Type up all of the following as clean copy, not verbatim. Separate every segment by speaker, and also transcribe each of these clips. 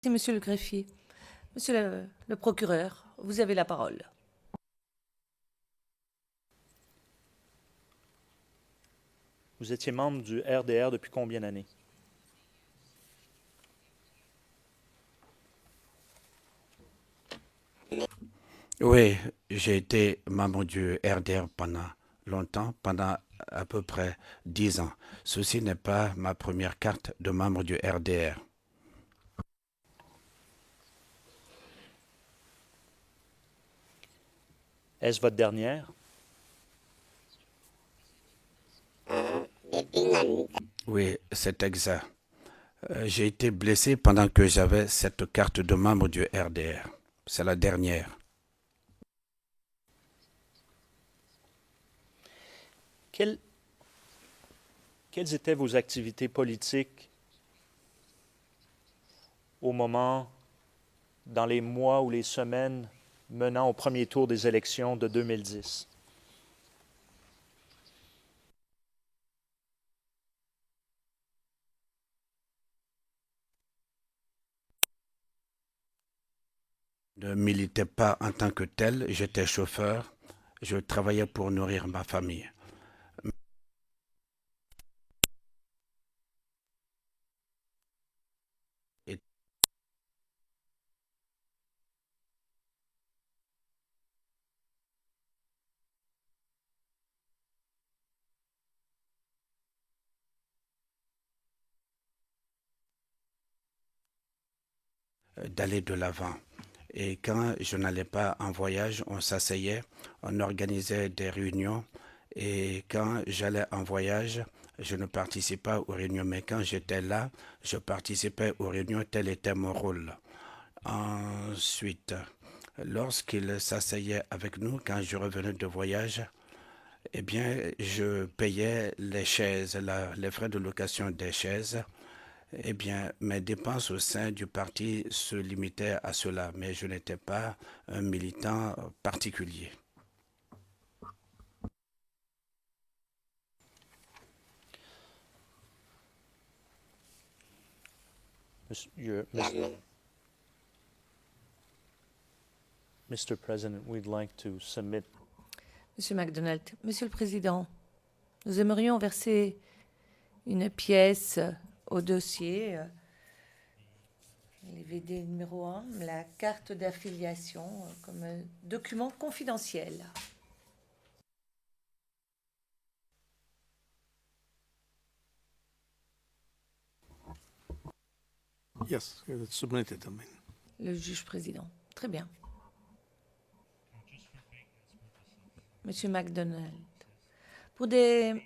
Speaker 1: Monsieur le greffier. Monsieur le procureur, vous avez la parole.
Speaker 2: Vous étiez membre du RDR depuis combien d'années?
Speaker 3: Oui, j'ai été membre du RDR pendant longtemps, pendant à peu près 10 ans. Ceci n'est pas ma première carte de membre du RDR.
Speaker 2: Est-ce votre dernière?
Speaker 3: Oui, c'est exact. J'ai été blessé pendant que j'avais cette carte de membre du RDR. C'est la dernière.
Speaker 2: Quelles étaient vos activités politiques au moment, dans les mois ou les semaines menant au premier tour des élections de 2010?
Speaker 3: Je ne militais pas en tant que tel, j'étais chauffeur, je travaillais pour nourrir ma famille. Et d'aller de l'avant. Et quand je n'allais pas en voyage, on s'asseyait, on organisait des réunions. Et quand j'allais en voyage, je ne participais pas aux réunions. Mais quand j'étais là, je participais aux réunions, tel était mon rôle. Ensuite, lorsqu'il s'asseyait avec nous, quand je revenais de voyage, eh bien, je payais les chaises, les frais de location des chaises. Eh bien, mes dépenses au sein du parti se limitaient à cela, mais je n'étais pas un militant particulier.
Speaker 2: Mr. President, we'd like to submit.
Speaker 1: Monsieur MacDonald, Monsieur le Président, nous aimerions verser une pièce au dossier, les VD numéro 1, la carte d'affiliation, comme document confidentiel.
Speaker 4: Yes, it's submitted.
Speaker 1: Le juge président. Très bien. Monsieur MacDonald, pour des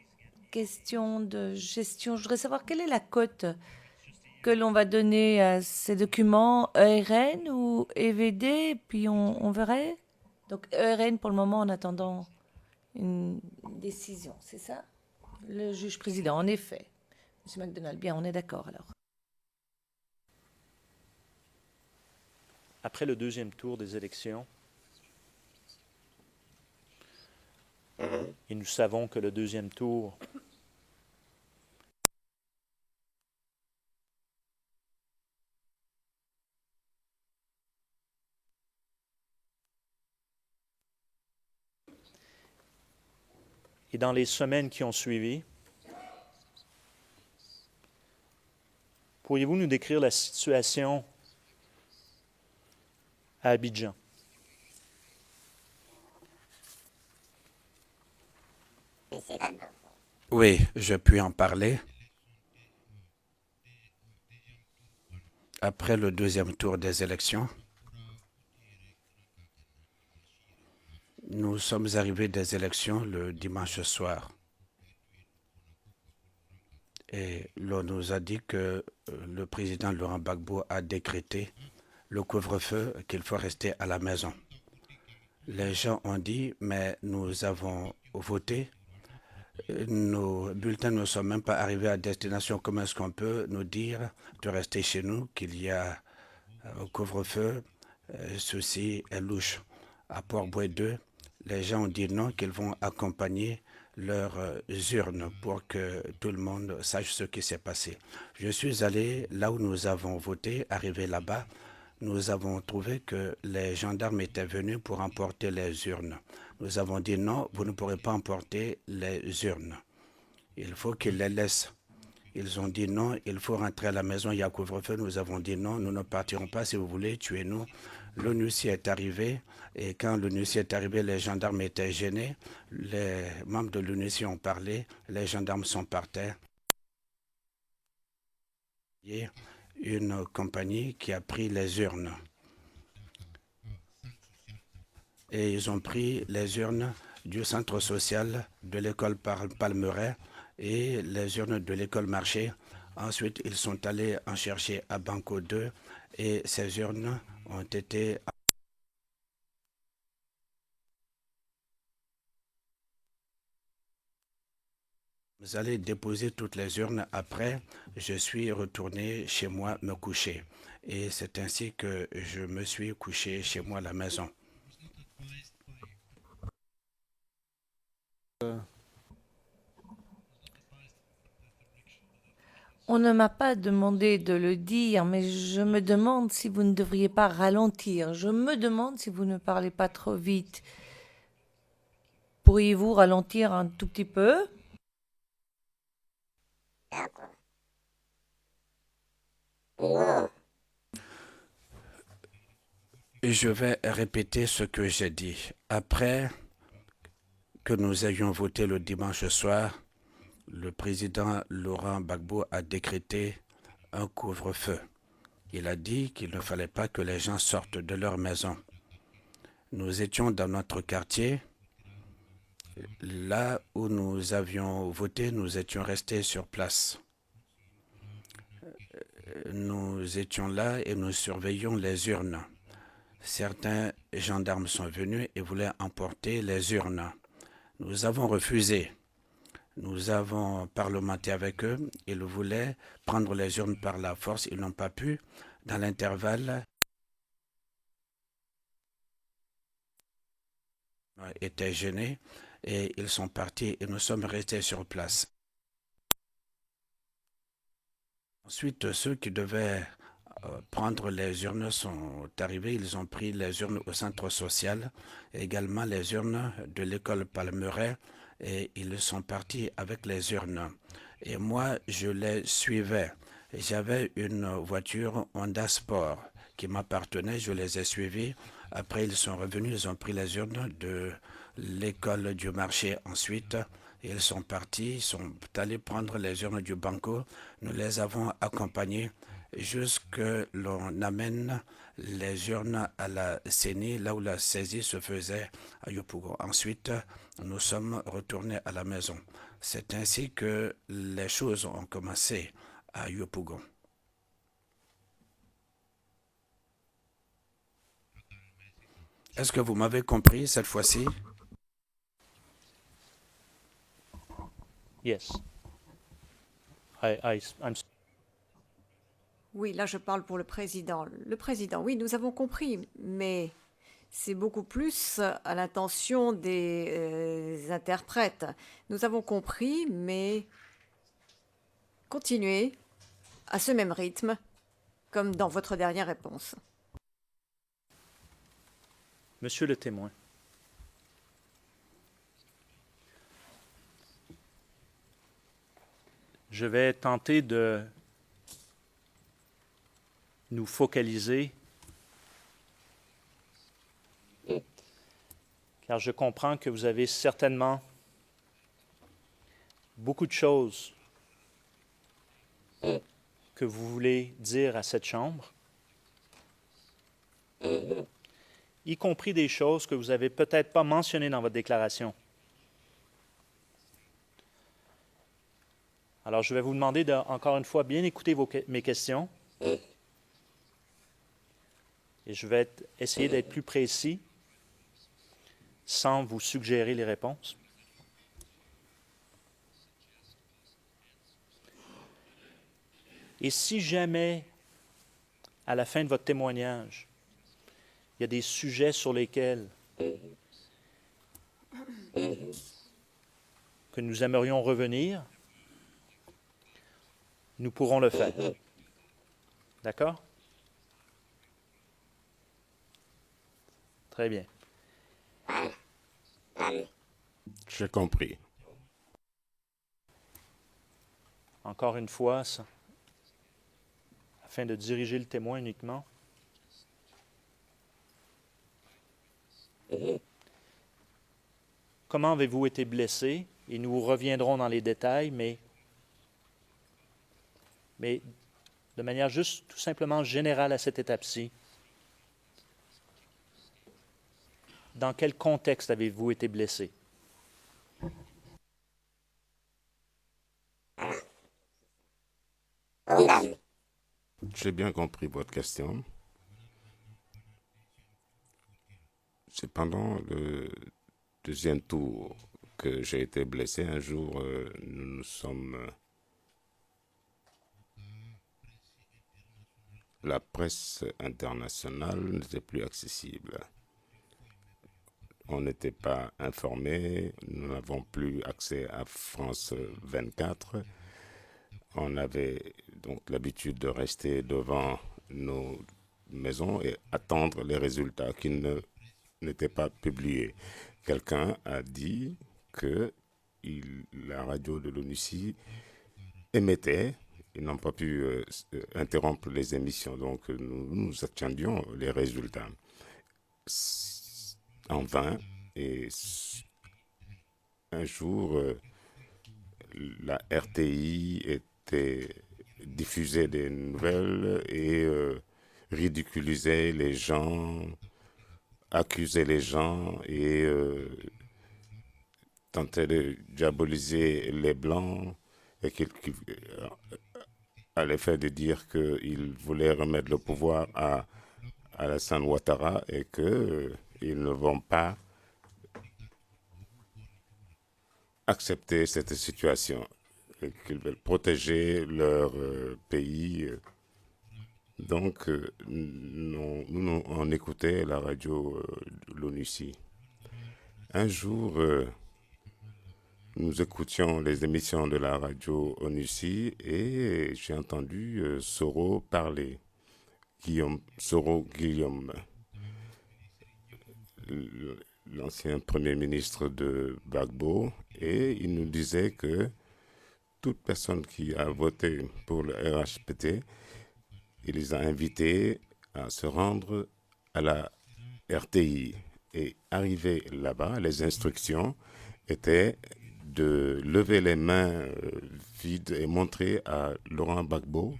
Speaker 1: questions de gestion, je voudrais savoir quelle est la cote que l'on va donner à ces documents, ERN ou EVD, puis on verrait. Donc ERN pour le moment en attendant une décision, c'est ça? Le juge président, en effet. Monsieur MacDonald, bien, on est d'accord alors.
Speaker 2: Après le deuxième tour des élections, et nous savons que le deuxième tour et dans les semaines qui ont suivi, pourriez-vous nous décrire la situation à Abidjan?
Speaker 3: Oui, je puis en parler. Après le deuxième tour des élections, nous sommes arrivés des élections le dimanche soir. Et l'on nous a dit que le président Laurent Gbagbo a décrété le couvre-feu, qu'il faut rester à la maison. Les gens ont dit, mais nous avons voté. Nos bulletins ne sont même pas arrivés à destination. Comment est-ce qu'on peut nous dire de rester chez nous, qu'il y a au couvre-feu? Ceci est louche. À Port-Boued 2, les gens ont dit non, qu'ils vont accompagner leurs urnes pour que tout le monde sache ce qui s'est passé. Je suis allé là où nous avons voté, arrivé là-bas. Nous avons trouvé que les gendarmes étaient venus pour emporter les urnes. Nous avons dit non, vous ne pourrez pas emporter les urnes. Il faut qu'ils les laissent. Ils ont dit non, il faut rentrer à la maison, il y a couvre-feu. Nous avons dit non, nous ne partirons pas si vous voulez, tuez-nous. L'ONUCI est arrivé et quand l'ONUCI est arrivé, les gendarmes étaient gênés. Les membres de l'ONUCI ont parlé, les gendarmes sont par terre. Il y a une compagnie qui a pris les urnes. Et ils ont pris les urnes du centre social de l'école Palmeret et les urnes de l'école Marché. Ensuite, ils sont allés en chercher à Banco 2 et ces urnes ont été... Vous allez déposer toutes les urnes. Après, je suis retourné chez moi me coucher. Et c'est ainsi que je me suis couché chez moi à la maison.
Speaker 1: On ne m'a pas demandé de le dire, mais je me demande si vous ne devriez pas ralentir. Je me demande si vous ne parlez pas trop vite. Pourriez-vous ralentir un tout petit peu?
Speaker 3: Je vais répéter ce que j'ai dit. Après que nous ayons voté le dimanche soir, le président Laurent Gbagbo a décrété un couvre-feu. Il a dit qu'il ne fallait pas que les gens sortent de leur maison. Nous étions dans notre quartier. Là où nous avions voté, nous étions restés sur place. Nous étions là et nous surveillions les urnes. Certains gendarmes sont venus et voulaient emporter les urnes. Nous avons refusé. Nous avons parlementé avec eux. Ils voulaient prendre les urnes par la force. Ils n'ont pas pu. Dans l'intervalle, ils étaient gênés et ils sont partis et nous sommes restés sur place. Ensuite, ceux qui devaient prendre les urnes sont arrivés. Ils ont pris les urnes au centre social, également les urnes de l'école Palmeret, et ils sont partis avec les urnes. Et moi, je les suivais. J'avais une voiture Honda Sport qui m'appartenait, je les ai suivis. Après, ils sont revenus, ils ont pris les urnes de l'école du marché ensuite. Ils sont partis, ils sont allés prendre les urnes du Banco. Nous les avons accompagnés jusque l'on amène les urnes à la CENI, là où la saisie se faisait à Yopougon. Ensuite, nous sommes retournés à la maison. C'est ainsi que les choses ont commencé à Yopougon. Est-ce que vous m'avez compris cette fois-ci?
Speaker 2: Yes. I'm
Speaker 5: Oui, là je parle pour le président. Le président, oui, nous avons compris, mais c'est beaucoup plus à l'intention des interprètes. Nous avons compris, mais continuez à ce même rythme, comme dans votre dernière réponse.
Speaker 2: Monsieur le témoin, je vais tenter de nous focaliser, car je comprends que vous avez certainement beaucoup de choses que vous voulez dire à cette Chambre, y compris des choses que vous n'avez peut-être pas mentionnées dans votre déclaration. Alors, je vais vous demander de, encore une fois, bien écouter mes questions. Et je vais essayer d'être plus précis sans vous suggérer les réponses. Et si jamais, à la fin de votre témoignage, il y a des sujets sur lesquels que nous aimerions revenir, nous pourrons le faire. D'accord? Très bien.
Speaker 6: J'ai compris.
Speaker 2: Encore une fois, afin de diriger le témoin uniquement. Comment avez-vous été blessé? Et nous reviendrons dans les détails, mais de manière juste tout simplement générale à cette étape-ci. Dans quel contexte avez-vous été blessé?
Speaker 6: J'ai bien compris votre question. C'est pendant le deuxième tour que j'ai été blessé. Un jour, la presse internationale n'était plus accessible. On n'était pas informé, nous n'avons plus accès à France 24. On avait donc l'habitude de rester devant nos maisons et attendre les résultats qui n'étaient pas publiés. Quelqu'un a dit que la radio de l'ONUCI émettait. Ils n'ont pas pu interrompre les émissions, donc nous attendions les résultats. En vain, et un jour, la RTI diffusait des nouvelles et ridiculisait les gens, accusait les gens et tentait de diaboliser les Blancs et à l'effet de dire qu'il voulait remettre le pouvoir à Alassane Ouattara et qu'ils ne vont pas accepter cette situation, et qu'ils veulent protéger leur pays. Donc, on écoutait la radio de l'ONUCI. Un jour, nous écoutions les émissions de la radio ONUCI et j'ai entendu Soro parler. Soro Guillaume, l'ancien premier ministre de Gbagbo, et il nous disait que toute personne qui a voté pour le RHPT, il les a invités à se rendre à la RTI. Et arrivé là-bas, les instructions étaient de lever les mains vides et montrer à Laurent Gbagbo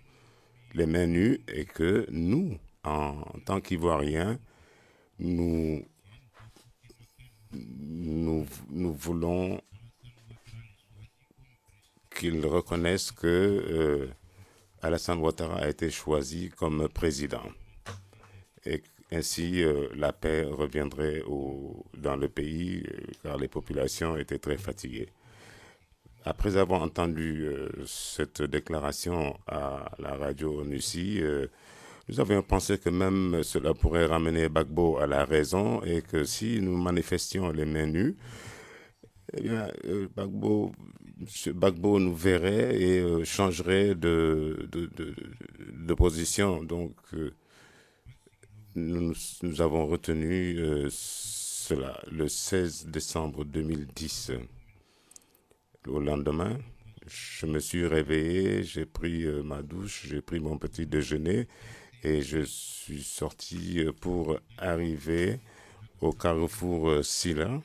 Speaker 6: les mains nues et que nous, en tant qu'Ivoiriens, nous voulons qu'ils reconnaissent que Alassane Ouattara a été choisi comme président. Et ainsi, la paix reviendrait dans le pays, car les populations étaient très fatiguées. Après avoir entendu cette déclaration à la radio ONUCI, nous avions pensé que même cela pourrait ramener Gbagbo à la raison et que si nous manifestions les mains nues, eh bien, Gbagbo nous verrait et changerait de position. Donc, nous avons retenu cela le 16 décembre 2010. Au lendemain, je me suis réveillé, j'ai pris ma douche, j'ai pris mon petit déjeuner et je suis sorti pour arriver au carrefour Silla,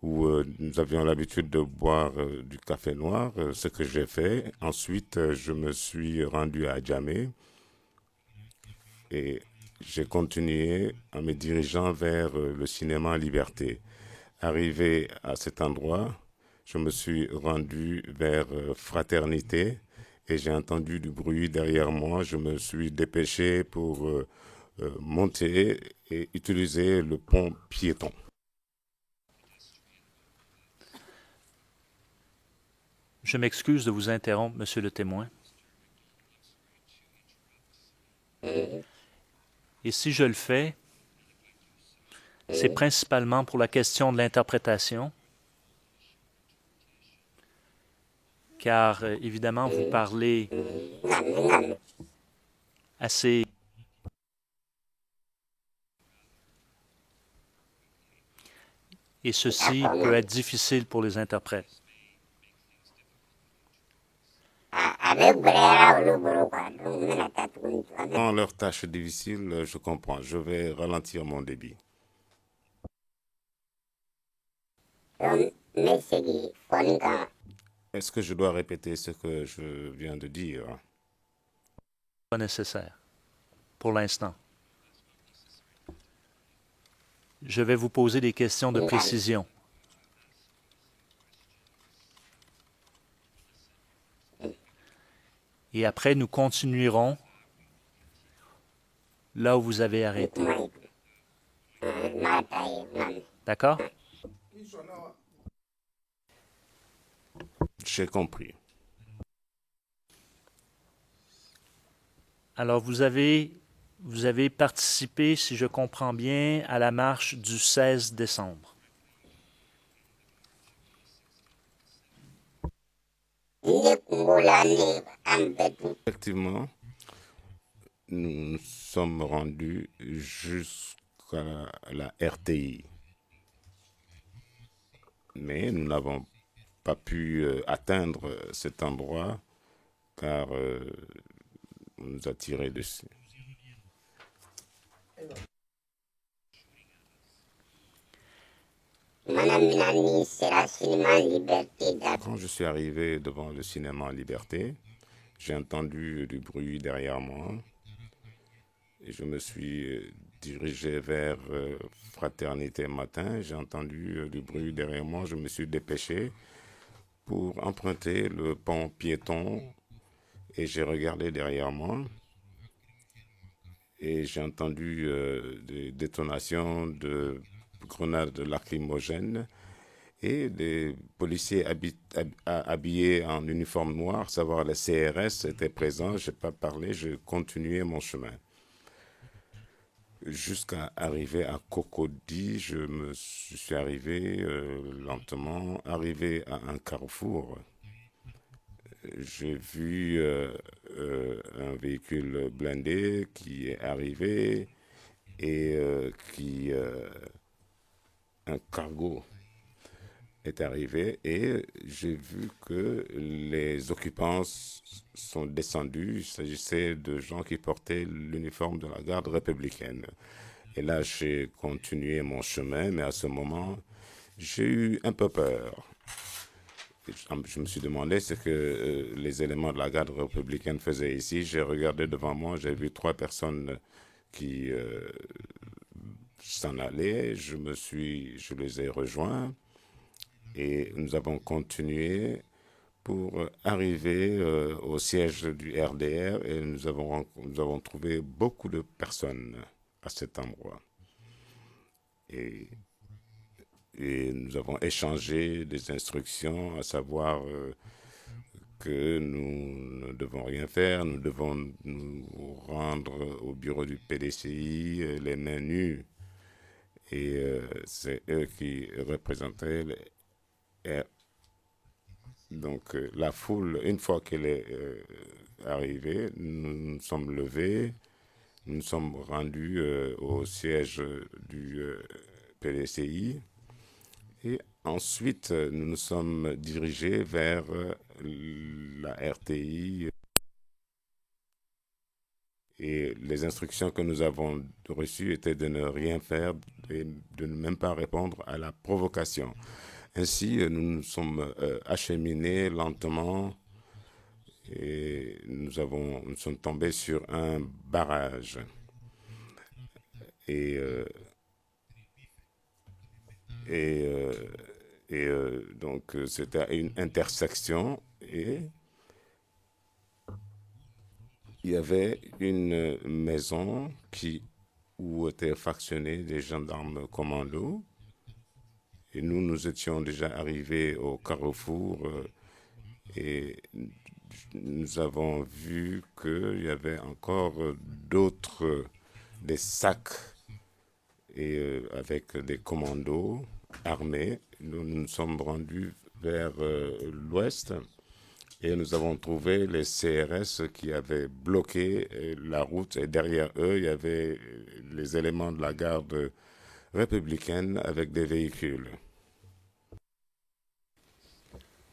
Speaker 6: où nous avions l'habitude de boire du café noir, ce que j'ai fait. Ensuite, je me suis rendu à Djamé et j'ai continué en me dirigeant vers le cinéma Liberté. Arrivé à cet endroit, je me suis rendu vers Fraternité et j'ai entendu du bruit derrière moi. Je me suis dépêché pour monter et utiliser le pont piéton.
Speaker 2: Je m'excuse de vous interrompre, monsieur le témoin. Et si je le fais, c'est principalement pour la question de l'interprétation. car évidemment, vous parlez assez... Et ceci peut être difficile pour les interprètes.
Speaker 6: Dans leurs tâches difficiles, je comprends. Je vais ralentir mon débit. Est-ce que je dois répéter ce que je viens de dire?
Speaker 2: Pas nécessaire pour l'instant. Je vais vous poser des questions de précision. Et après, nous continuerons là où vous avez arrêté. D'accord?
Speaker 6: J'ai compris.
Speaker 2: Alors, vous avez participé, si je comprends bien, à la marche du 16 décembre.
Speaker 6: Effectivement, nous nous sommes rendus jusqu'à la RTI. Mais nous n'avons pas pu atteindre cet endroit car on nous a tiré dessus. Quand je suis arrivé devant le cinéma en Liberté, j'ai entendu du bruit derrière moi et je me suis dirigé vers Fraternité Matin. J'ai entendu du bruit derrière moi, je me suis dépêché pour emprunter le pont piéton et j'ai regardé derrière moi et j'ai entendu des détonations de grenades lacrymogènes et des policiers habillés en uniforme noir, savoir les CRS, étaient présents. Je n'ai pas parlé, je continuais mon chemin. Jusqu'à arriver à Cocody, je suis arrivé lentement, arrivé à un carrefour. J'ai vu un véhicule blindé qui est arrivé et un cargo est arrivé et j'ai vu que les occupants sont descendus. Il s'agissait de gens qui portaient l'uniforme de la garde républicaine. Et là, j'ai continué mon chemin, mais à ce moment, j'ai eu un peu peur. Je me suis demandé ce que les éléments de la garde républicaine faisaient ici. J'ai regardé devant moi, j'ai vu 3 personnes qui s'en allaient. Je les ai rejoints et nous avons continué pour arriver au siège du RDR et nous avons trouvé beaucoup de personnes à cet endroit. Et nous avons échangé des instructions, à savoir que nous ne devons rien faire, nous devons nous rendre au bureau du PDCI les mains nues. Et c'est eux qui représentaient donc la foule. Une fois qu'elle est arrivée, nous nous sommes levés, nous nous sommes rendus au siège du PDCI. Et ensuite, nous nous sommes dirigés vers la RTI. Et les instructions que nous avons reçues étaient de ne rien faire et de ne même pas répondre à la provocation. Ainsi, nous nous sommes acheminés lentement et nous sommes tombés sur un barrage. Et donc, c'était une intersection et il y avait une maison où étaient fractionnés des gendarmes commandos. Et nous étions déjà arrivés au carrefour et nous avons vu qu'il y avait encore des sacs et avec des commandos armés. Nous nous sommes rendus vers l'ouest et nous avons trouvé les CRS qui avaient bloqué la route et derrière eux, il y avait les éléments de la garde républicaine avec des véhicules.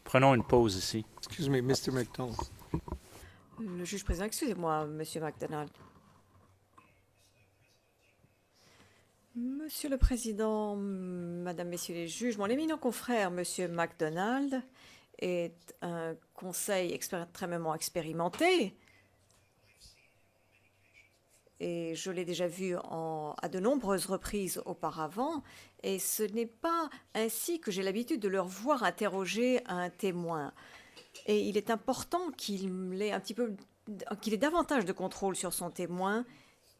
Speaker 2: Prenons une pause ici.
Speaker 4: Excuse me, Mr. McDonald.
Speaker 5: Le juge président, excusez-moi, Monsieur MacDonald. Monsieur le Président, Madame, Messieurs les juges, mon éminent confrère, Monsieur MacDonald, est un conseil extrêmement expérimenté. Et je l'ai déjà vu à de nombreuses reprises auparavant. Et ce n'est pas ainsi que j'ai l'habitude de leur voir interroger un témoin. Et il est important qu'il ait davantage de contrôle sur son témoin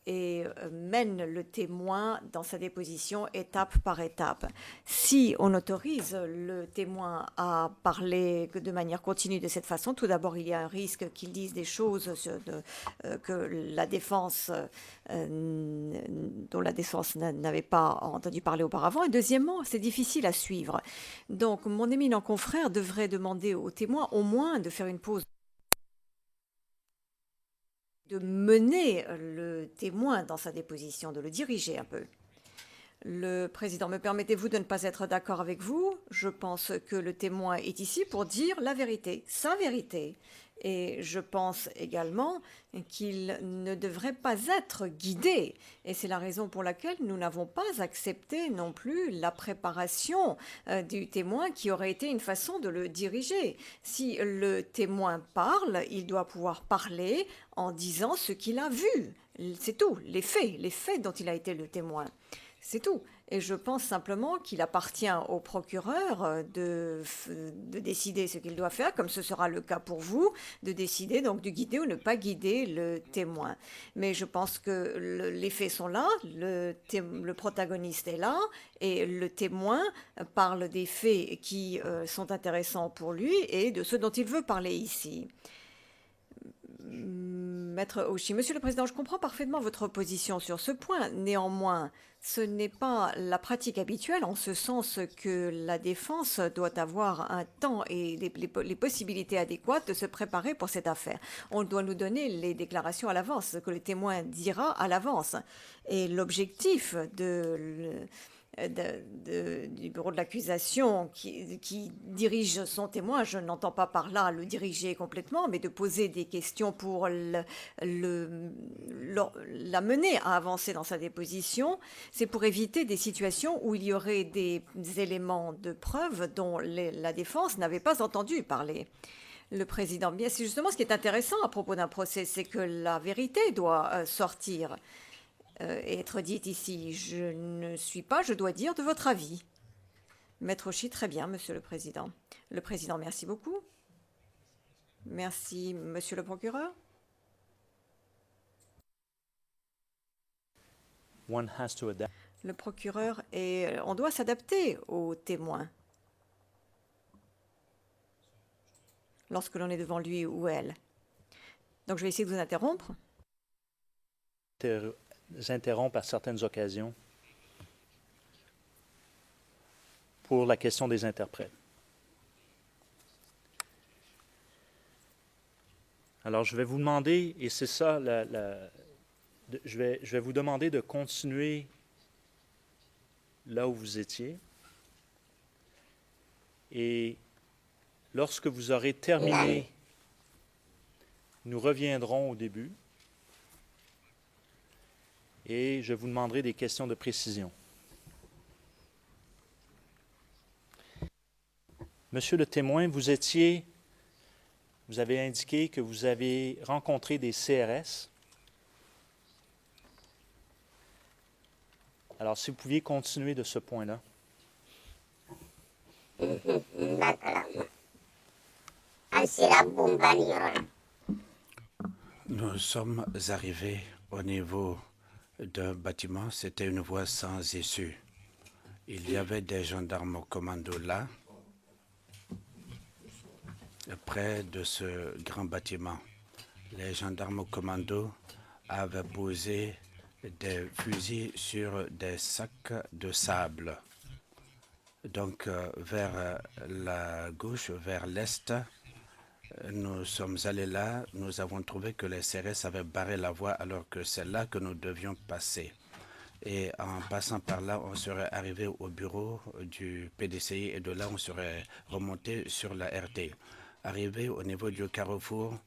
Speaker 5: et mène le témoin dans sa déposition étape par étape. Si on autorise le témoin à parler de manière continue de cette façon, tout d'abord, il y a un risque qu'il dise des choses que la défense, dont la défense n'avait pas entendu parler auparavant. Et deuxièmement, c'est difficile à suivre. Donc, mon éminent confrère devrait demander au témoin au moins de faire une pause, de mener le témoin dans sa déposition, de le diriger un peu. Le président, me permettez-vous de ne pas être d'accord avec vous? Je pense que le témoin est ici pour dire la vérité, sa vérité. Et je pense également qu'il ne devrait pas être guidé. Et c'est la raison pour laquelle nous n'avons pas accepté non plus la préparation du témoin qui aurait été une façon de le diriger. Si le témoin parle, il doit pouvoir parler en disant ce qu'il a vu. C'est tout, les faits dont il a été le témoin. C'est tout. Et je pense simplement qu'il appartient au procureur de décider ce qu'il doit faire, comme ce sera le cas pour vous, de décider donc de guider ou ne pas guider le témoin. Mais je pense que les faits sont là, le protagoniste est là, et le témoin parle des faits qui sont intéressants pour lui et de ceux dont il veut parler ici. Maître Oshii, Monsieur le Président, je comprends parfaitement votre position sur ce point. Néanmoins, ce n'est pas la pratique habituelle en ce sens que la défense doit avoir un temps et les possibilités adéquates de se préparer pour cette affaire. On doit nous donner les déclarations à l'avance, ce que le témoin dira à l'avance. Et l'objectif du bureau de l'accusation qui dirige son témoin, je n'entends pas par là le diriger complètement, mais de poser des questions pour la mener à avancer dans sa déposition, c'est pour éviter des situations où il y aurait des éléments de preuve dont la défense n'avait pas entendu parler. Le président, bien, c'est justement ce qui est intéressant à propos d'un procès, c'est que la vérité doit sortir. Être dite ici. Je ne suis pas, je dois dire, de votre avis. Maître Oshii, très bien, Monsieur le Président. Le Président, merci beaucoup. Merci, Monsieur le Procureur.
Speaker 2: One has to adapt.
Speaker 5: Le procureur, et on doit s'adapter aux témoins lorsque l'on est devant lui ou elle. Donc je vais essayer de vous interrompre.
Speaker 2: Interrompre à certaines occasions pour la question des interprètes. Alors, je vais vous demander, et c'est ça, je vais vous demander de continuer là où vous étiez. Et lorsque vous aurez terminé, nous reviendrons au début. Et je vous demanderai des questions de précision. Monsieur le témoin, vous avez indiqué que vous avez rencontré des CRS. Alors, si vous pouviez continuer de ce point-là.
Speaker 3: Nous sommes arrivés au niveau d'un bâtiment, c'était une voie sans issue. Il y avait des gendarmes au commando là, près de ce grand bâtiment. Les gendarmes au commando avaient posé des fusils sur des sacs de sable. Donc vers la gauche, vers l'est, Nous sommes allés là, nous avons trouvé que les CRS avaient barré la voie alors que c'est là que nous devions passer. Et en passant par là, on serait arrivé au bureau du PDCI et de là, on serait remonté sur la RT. Arrivé au niveau du carrefour,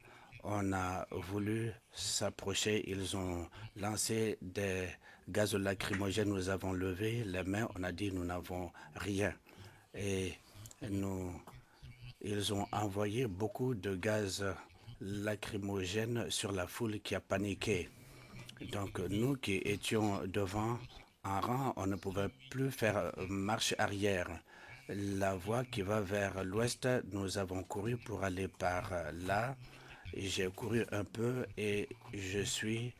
Speaker 3: on a voulu s'approcher. Ils ont lancé des gaz lacrymogènes. Nous avons levé les mains. On a dit nous n'avons rien. Et ils ont envoyé beaucoup de gaz lacrymogènes sur la foule qui a paniqué. Donc nous qui étions devant en rang, on ne pouvait plus faire marche arrière. La voie qui va vers l'ouest, nous avons couru pour aller par là. J'ai couru un peu et je suis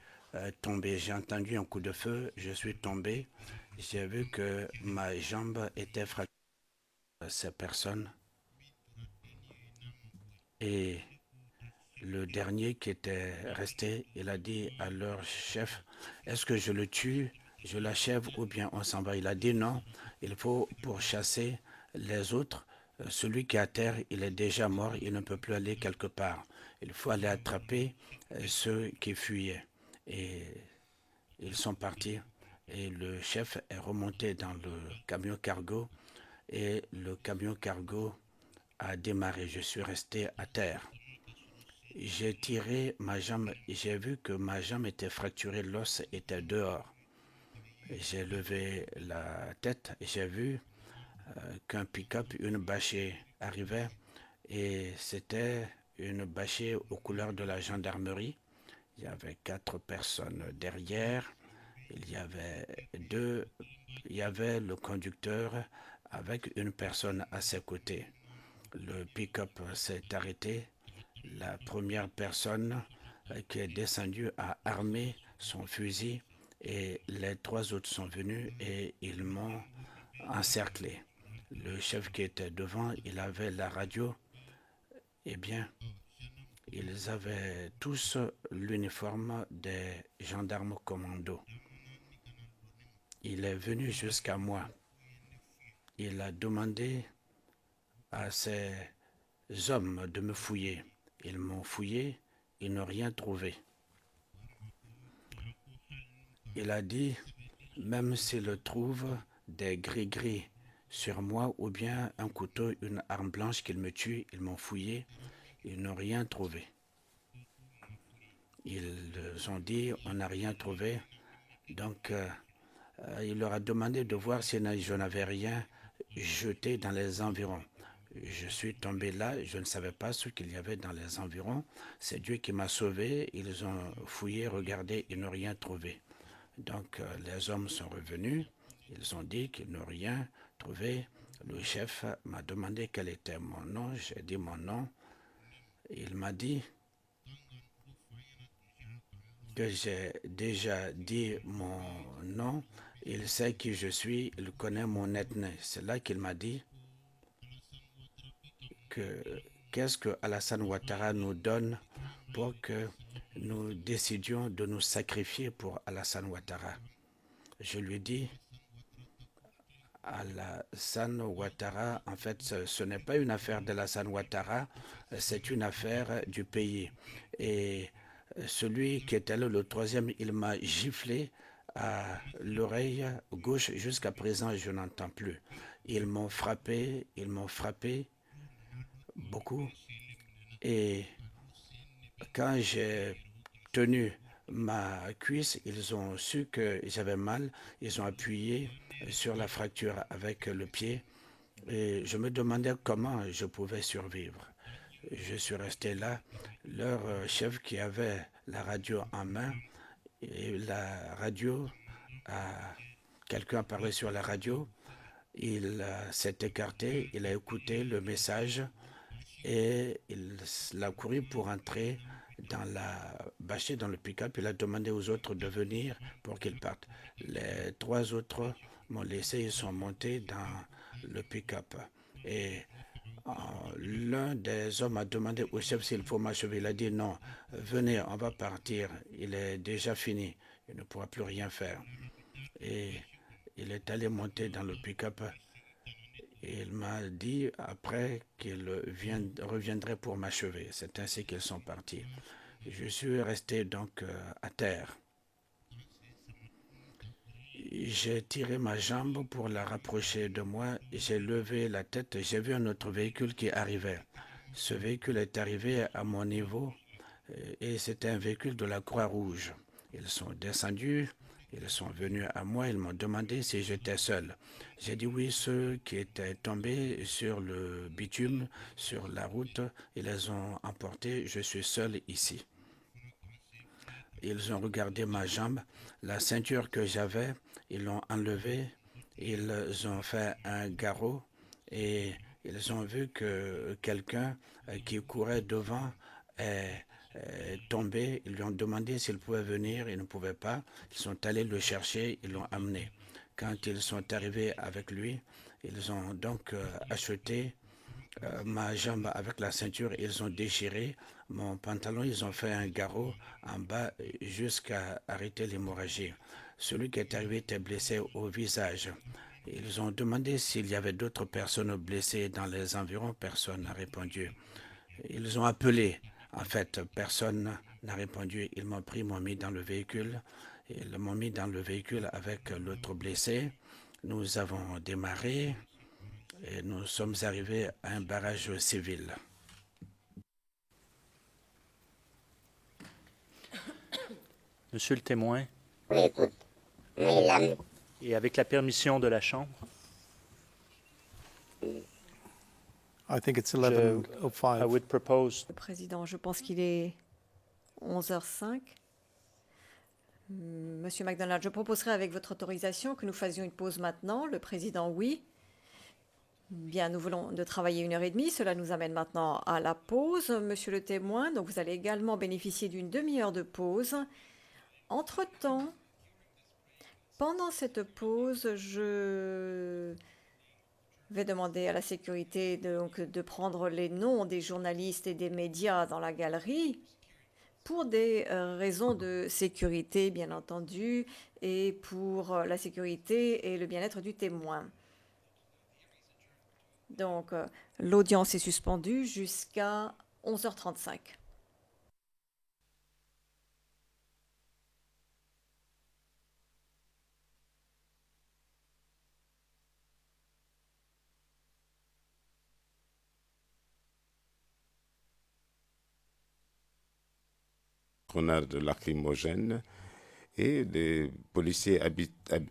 Speaker 3: tombé. J'ai entendu un coup de feu, je suis tombé. J'ai vu que ma jambe était fracturée. Ces personnes. Et le dernier qui était resté, il a dit à leur chef, est-ce que je le tue, je l'achève ou bien on s'en va? Il a dit non, il faut pourchasser les autres. Celui qui est à terre, il est déjà mort, il ne peut plus aller quelque part. Il faut aller attraper ceux qui fuyaient. Et ils sont partis. Et le chef est remonté dans le camion cargo et le camion cargo a démarré. Je suis resté à terre. J'ai tiré ma jambe, j'ai vu que ma jambe était fracturée, l'os était dehors. J'ai levé la tête et j'ai vu qu'un pick-up, une bâchée arrivait et c'était une bâchée aux couleurs de la gendarmerie. Il y avait 4 personnes derrière, il y avait le conducteur avec une personne à ses côtés. Le pick-up s'est arrêté. La première personne qui est descendue a armé son fusil et les 3 autres sont venus et ils m'ont encerclé. Le chef qui était devant, il avait la radio. Eh bien, ils avaient tous l'uniforme des gendarmes commando. Il est venu jusqu'à moi. Il a demandé à ces hommes de me fouiller. Ils m'ont fouillé, ils n'ont rien trouvé. Il a dit, même s'ils trouvent des gris-gris sur moi ou bien un couteau, une arme blanche qu'ils me tuent, ils m'ont fouillé, ils n'ont rien trouvé. Ils ont dit, on n'a rien trouvé. Donc, il leur a demandé de voir si je n'avais rien jeté dans les environs. Je suis tombé là, je ne savais pas ce qu'il y avait dans les environs. C'est Dieu qui m'a sauvé. Ils ont fouillé, regardé, ils n'ont rien trouvé. Donc les hommes sont revenus, ils ont dit qu'ils n'ont rien trouvé. Le chef m'a demandé quel était mon nom, j'ai dit mon nom. Il m'a dit que j'ai déjà dit mon nom, il sait qui je suis, il connaît mon ethnie. C'est là qu'il m'a dit qu'est-ce que Alassane Ouattara nous donne pour que nous décidions de nous sacrifier pour Alassane Ouattara. Je lui dis, Alassane Ouattara, en fait, ce n'est pas une affaire d'Alassane Ouattara, c'est une affaire du pays. Et celui qui était là, le troisième, il m'a giflé à l'oreille gauche. Jusqu'à présent, je n'entends plus. Ils m'ont frappé beaucoup. Et quand j'ai tenu ma cuisse, ils ont su que j'avais mal. Ils ont appuyé sur la fracture avec le pied. Et je me demandais comment je pouvais survivre. Je suis resté là. Leur chef qui avait la radio en main, et la radio, quelqu'un a parlé sur la radio. Il s'est écarté, il a écouté le message et il a couru pour entrer dans la bâchée, dans le pick-up. Il a demandé aux autres de venir pour qu'ils partent. Les 3 autres m'ont laissé, ils sont montés dans le pick-up. Et l'un des hommes a demandé au chef s'il faut m'achever. Il a dit non, venez, on va partir. Il est déjà fini, il ne pourra plus rien faire. Et il est allé monter dans le pick-up. Et il m'a dit après qu'il reviendrait pour m'achever. C'est ainsi qu'ils sont partis. Je suis resté donc à terre. J'ai tiré ma jambe pour la rapprocher de moi. J'ai levé la tête. J'ai vu un autre véhicule qui arrivait. Ce véhicule est arrivé à mon niveau et c'était un véhicule de la Croix-Rouge. Ils sont descendus, ils sont venus à moi, ils m'ont demandé si j'étais seul. J'ai dit oui, ceux qui étaient tombés sur le bitume, sur la route, ils les ont emportés, je suis seul ici. Ils ont regardé ma jambe, la ceinture que j'avais, ils l'ont enlevée, ils ont fait un garrot et ils ont vu que quelqu'un qui courait devant est tombé. Ils lui ont demandé s'il pouvait venir, il ne pouvait pas. Ils sont allés le chercher, ils l'ont amené. Quand ils sont arrivés avec lui, ils ont donc acheté ma jambe avec la ceinture, ils ont déchiré mon pantalon, ils ont fait un garrot en bas jusqu'à arrêter l'hémorragie. Celui qui est arrivé était blessé au visage. Ils ont demandé s'il y avait d'autres personnes blessées dans les environs. Personne n'a répondu. Ils ont appelé. En fait, personne n'a répondu. Ils m'ont pris, m'ont mis dans le véhicule. Ils m'ont mis dans le véhicule avec l'autre blessé. Nous avons démarré et nous sommes arrivés à un barrage civil.
Speaker 2: Monsieur le témoin,
Speaker 7: Oui, écoute. Mais il a...
Speaker 2: et avec la permission de la Chambre,
Speaker 4: I think it's
Speaker 2: I
Speaker 4: 11:05.
Speaker 2: would propose
Speaker 5: Le président, je pense qu'il est 11h05. Monsieur McDonald, je proposerai avec votre autorisation que nous faisions une pause maintenant. Le président, oui. Bien, nous voulons de travailler 1h30. Cela nous amène maintenant à la pause. Monsieur le témoin, donc vous allez également bénéficier d'une demi-heure de pause. Entre-temps, pendant cette pause, je vais demander à la sécurité de prendre les noms des journalistes et des médias dans la galerie pour des raisons de sécurité, bien entendu, et pour la sécurité et le bien-être du témoin. Donc, l'audience est suspendue jusqu'à 11h35.
Speaker 6: Grenades lacrymogènes et des policiers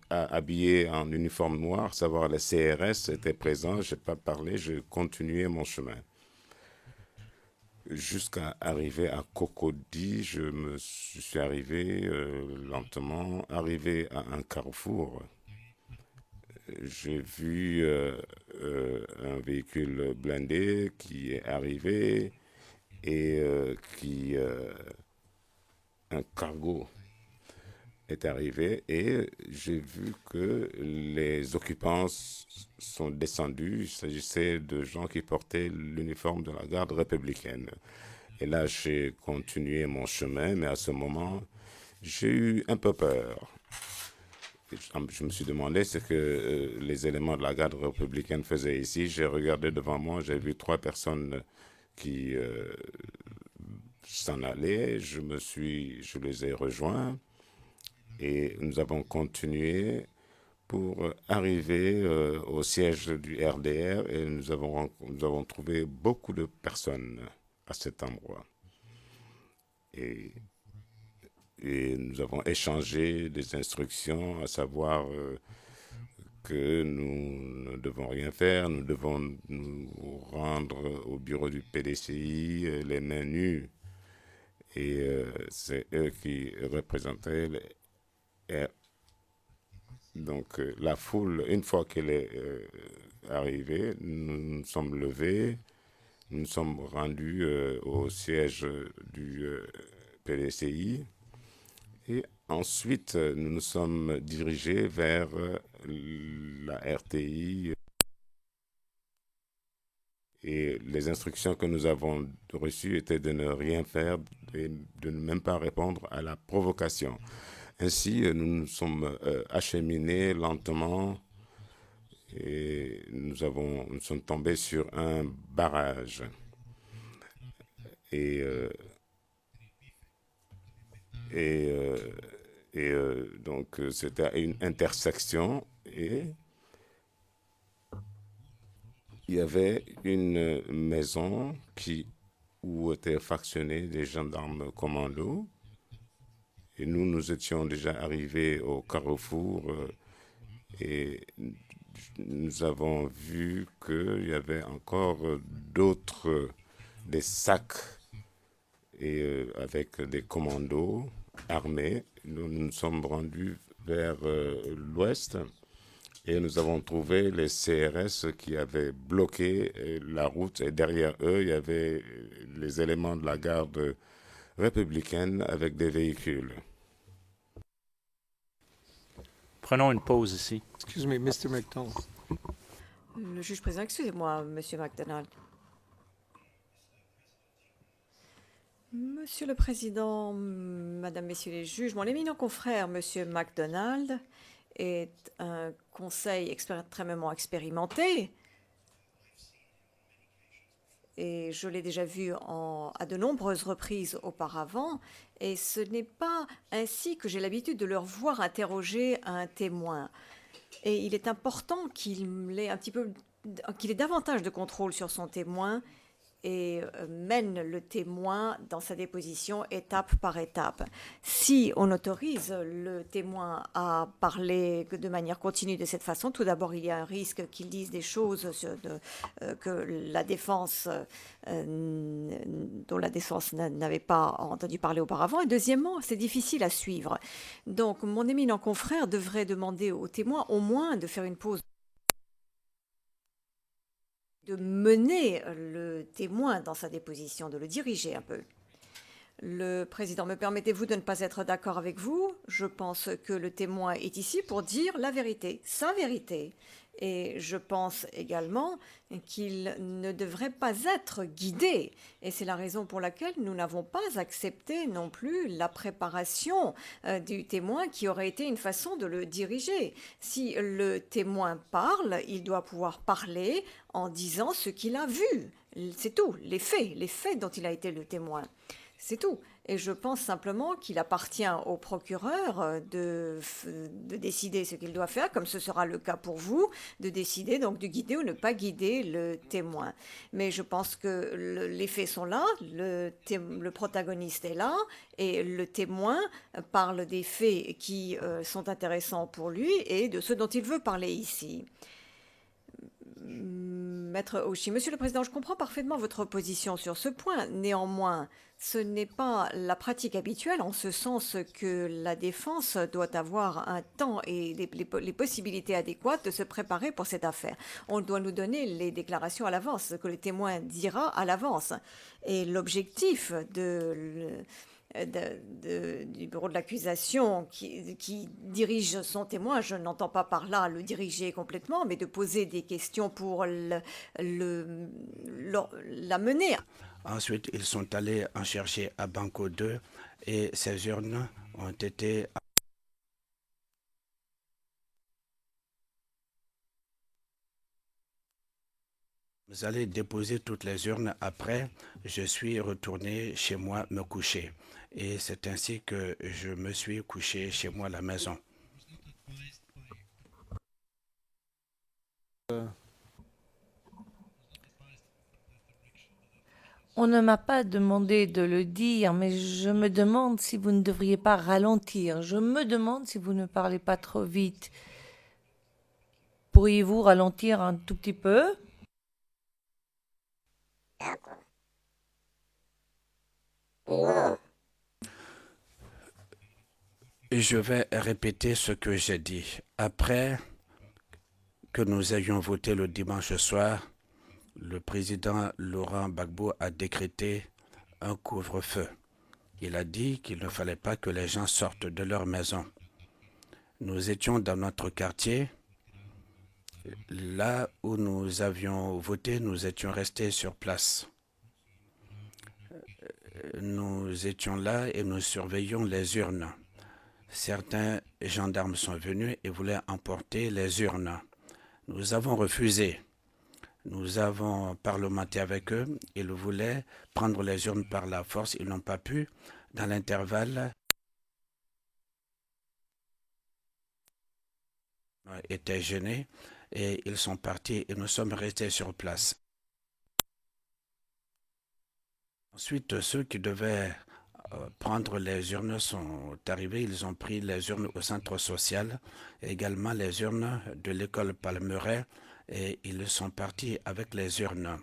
Speaker 6: habillés en uniforme noir, savoir les CRS étaient présents. Je n'ai pas parlé, je continuais mon chemin. Jusqu'à arriver à Cocody, je suis arrivé lentement, arrivé à un carrefour. J'ai vu un véhicule blindé qui est arrivé et un cargo est arrivé et j'ai vu que les occupants sont descendus. Il s'agissait de gens qui portaient l'uniforme de la garde républicaine. Et là, j'ai continué mon chemin, mais à ce moment, j'ai eu un peu peur. Je me suis demandé ce que les éléments de la garde républicaine faisaient ici. J'ai regardé devant moi, j'ai vu 3 personnes qui s'en allaient. Je les ai rejoints et nous avons continué pour arriver au siège du RDR et nous avons trouvé beaucoup de personnes à cet endroit. Et nous avons échangé des instructions, à savoir que nous ne devons rien faire, nous devons nous rendre au bureau du PDCI les mains nues. Et c'est eux qui représentaient donc la foule. Une fois qu'elle est arrivée, nous nous sommes levés, nous nous sommes rendus au siège du PDCI et ensuite nous nous sommes dirigés vers la RTI. Et les instructions que nous avons reçues étaient de ne rien faire et de ne même pas répondre à la provocation. Ainsi, nous nous sommes acheminés lentement et nous sommes tombés sur un barrage. Et donc, c'était une intersection et il y avait une maison où étaient factionnés des gendarmes commandos. Et nous étions déjà arrivés au carrefour et nous avons vu qu'il y avait encore des sacs avec des commandos armés. Nous nous sommes rendus vers l'ouest et nous avons trouvé les CRS qui avaient bloqué la route et derrière eux, il y avait les éléments de la garde républicaine avec des véhicules.
Speaker 2: Prenons une pause ici.
Speaker 4: Excuse me, Mr. McDonald.
Speaker 5: Le juge président, excusez-moi, Monsieur MacDonald. Monsieur le Président, Madame, Messieurs les juges, mon éminent confrère, Monsieur MacDonald, est un conseil extrêmement expérimenté. Et je l'ai déjà vu à de nombreuses reprises auparavant. Et ce n'est pas ainsi que j'ai l'habitude de leur voir interroger un témoin. Et il est important qu'il ait davantage de contrôle sur son témoin et mène le témoin dans sa déposition étape par étape. Si on autorise le témoin à parler de manière continue de cette façon, tout d'abord, il y a un risque qu'il dise des choses que la défense, dont la défense n'avait pas entendu parler auparavant. Et deuxièmement, c'est difficile à suivre. Donc, mon éminent confrère devrait demander au témoin au moins de faire une pause, de mener le témoin dans sa déposition, de le diriger un peu. Le président, me permettez-vous de ne pas être d'accord avec vous? Je pense que le témoin est ici pour dire la vérité, sa vérité. Et je pense également qu'il ne devrait pas être guidé. Et c'est la raison pour laquelle nous n'avons pas accepté non plus la préparation du témoin qui aurait été une façon de le diriger. Si le témoin parle, il doit pouvoir parler en disant ce qu'il a vu. C'est tout, les faits dont il a été le témoin. C'est tout. Et je pense simplement qu'il appartient au procureur de décider ce qu'il doit faire, comme ce sera le cas pour vous, de décider donc de guider ou ne pas guider le témoin. Mais je pense que les faits sont là, le protagoniste est là, et le témoin parle des faits qui sont intéressants pour lui et de ceux dont il veut parler ici. Maître Oshie, Monsieur le Président, je comprends parfaitement votre position sur ce point. Néanmoins, ce n'est pas la pratique habituelle en ce sens que la défense doit avoir un temps et les possibilités adéquates de se préparer pour cette affaire. On doit nous donner les déclarations à l'avance, ce que le témoin dira à l'avance. Et l'objectif du bureau de l'accusation qui dirige son témoin, je n'entends pas par là le diriger complètement, mais de poser des questions pour la mener.
Speaker 3: Ensuite, ils sont allés en chercher à Banco 2 et ces urnes ont été... Vous allez déposer toutes les urnes. Après, je suis retourné chez moi me coucher. Et c'est ainsi que je me suis couché chez moi à la maison.
Speaker 1: On ne m'a pas demandé de le dire, mais je me demande si vous ne devriez pas ralentir. Je me demande si vous ne parlez pas trop vite. Pourriez-vous ralentir un tout petit peu?
Speaker 7: D'accord. Non.
Speaker 3: Je vais répéter ce que j'ai dit. Après que nous ayons voté le dimanche soir, le président Laurent Gbagbo a décrété un couvre-feu. Il a dit qu'il ne fallait pas que les gens sortent de leur maison. Nous étions dans notre quartier. Là où nous avions voté, nous étions restés sur place. Nous étions là et nous surveillions les urnes. Certains gendarmes sont venus et voulaient emporter les urnes. Nous avons refusé. Nous avons parlementé avec eux. Ils voulaient prendre les urnes par la force. Ils n'ont pas pu. Dans l'intervalle, étaient gênés et ils sont partis et nous sommes restés sur place. Ensuite, ceux qui devaient prendre les urnes sont arrivés. Ils ont pris les urnes au centre social, et également les urnes de l'école Palmeret, et ils sont partis avec les urnes.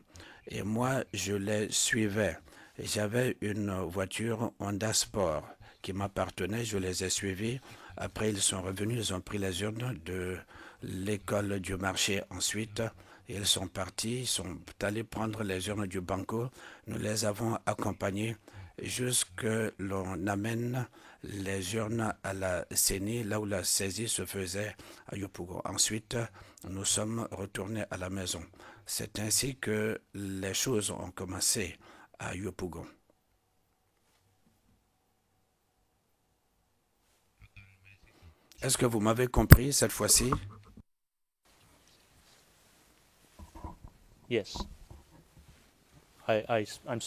Speaker 3: Et moi, je les suivais. J'avais une voiture Honda Sport qui m'appartenait, je les ai suivis. Après, ils sont revenus, ils ont pris les urnes de l'école du marché ensuite. Ils sont partis, ils sont allés prendre les urnes du banco. Nous les avons accompagnés jusque l'on amène les urnes à la CENI, là où la saisie se faisait à Yopougon. Ensuite, nous sommes retournés à la maison. C'est ainsi que les choses ont commencé à Yopougon. Est-ce que vous m'avez compris cette fois-ci?
Speaker 2: Yes. I'm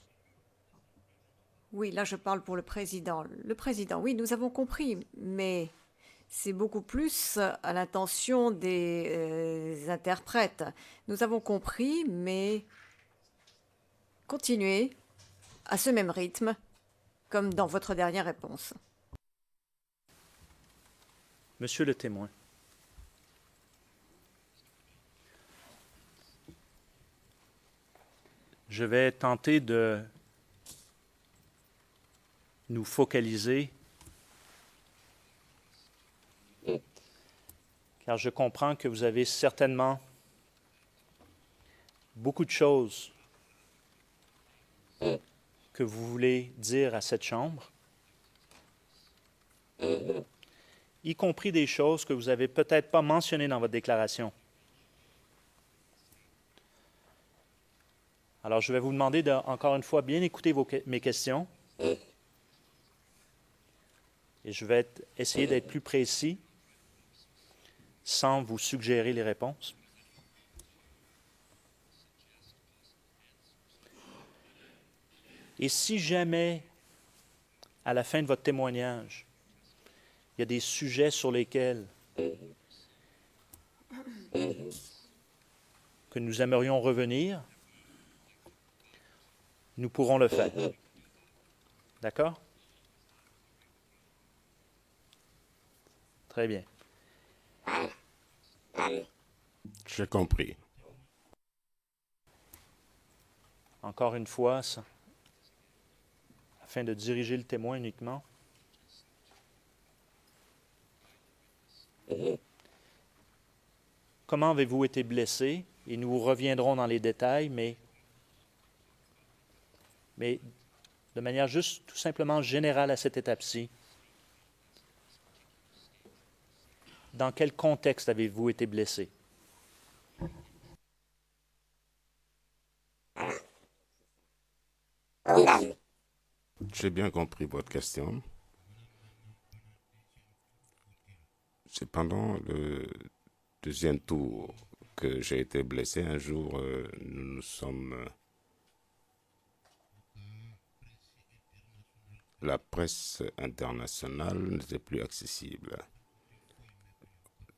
Speaker 5: Oui, là je parle pour le président. Le président, oui, nous avons compris, mais c'est beaucoup plus à l'intention des interprètes. Nous avons compris, mais continuez à ce même rythme, comme dans votre dernière réponse.
Speaker 2: Monsieur le témoin, je vais tenter de nous focaliser, car je comprends que vous avez certainement beaucoup de choses que vous voulez dire à cette chambre, y compris des choses que vous n'avez peut-être pas mentionnées dans votre déclaration. Alors, je vais vous demander de, encore une fois, bien écouter mes questions. Et je vais essayer d'être plus précis sans vous suggérer les réponses. Et si jamais, à la fin de votre témoignage, il y a des sujets sur lesquels que nous aimerions revenir, nous pourrons le faire. D'accord? Très bien.
Speaker 6: J'ai compris.
Speaker 2: Encore une fois, afin de diriger le témoin uniquement. Comment avez-vous été blessé? Et nous reviendrons dans les détails, mais de manière juste tout simplement générale à cette étape-ci. Dans quel contexte avez-vous été blessé?
Speaker 6: J'ai bien compris votre question. C'est pendant le deuxième tour que j'ai été blessé. Un jour, nous sommes... la presse internationale n'était plus accessible.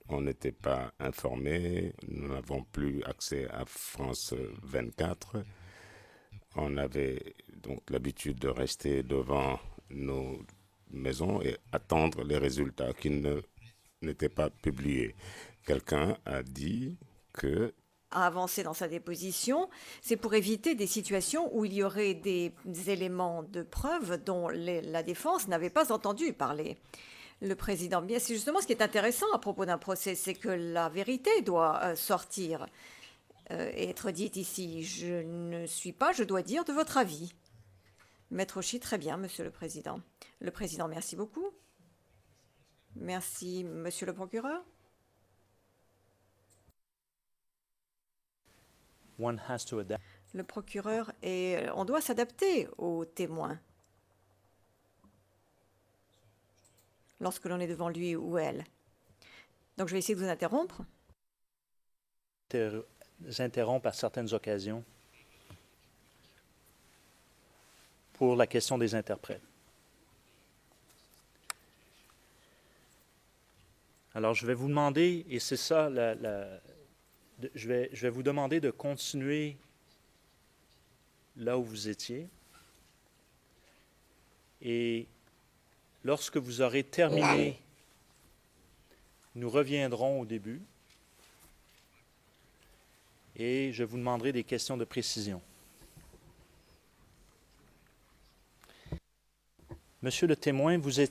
Speaker 6: On n'était pas informé, nous n'avons plus accès à France 24. On avait donc l'habitude de rester devant nos maisons et attendre les résultats qui n'étaient pas publiés. Quelqu'un a dit que
Speaker 5: A avancé dans sa déposition, c'est pour éviter des situations où il y aurait des éléments de preuve dont la défense n'avait pas entendu parler. Le président, bien, c'est justement ce qui est intéressant à propos d'un procès, c'est que la vérité doit sortir et être dite ici. Je ne suis pas, je dois dire, de votre avis. Maître Oshie, très bien, monsieur le président. Le président, merci beaucoup. Merci, monsieur le procureur.
Speaker 2: One has to adapt.
Speaker 5: Le procureur, et on doit s'adapter aux témoins lorsque l'on est devant lui ou elle. Donc je vais essayer de vous interrompre.
Speaker 2: interrompre à certaines occasions pour la question des interprètes. Alors, je vais vous demander, et c'est ça, je vais vous demander de continuer là où vous étiez. Et lorsque vous aurez terminé, nous reviendrons au début et je vous demanderai des questions de précision. Monsieur le témoin, vous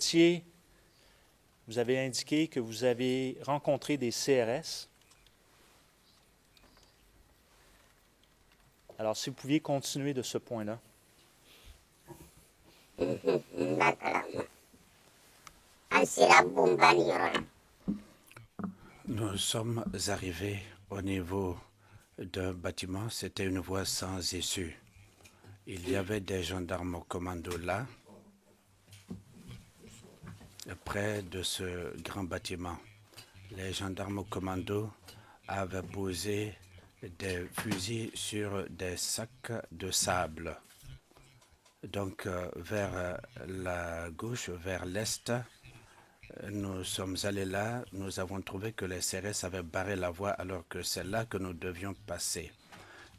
Speaker 2: avez indiqué que vous avez rencontré des CRS. Alors, si vous pouviez continuer de ce point-là.
Speaker 3: Nous sommes arrivés au niveau d'un bâtiment, c'était une voie sans issue. Il y avait des gendarmes au commando là, près de ce grand bâtiment. Les gendarmes au commando avaient posé des fusils sur des sacs de sable. Donc, vers la gauche, vers l'est, nous sommes allés là, nous avons trouvé que les CRS avaient barré la voie alors que c'est là que nous devions passer.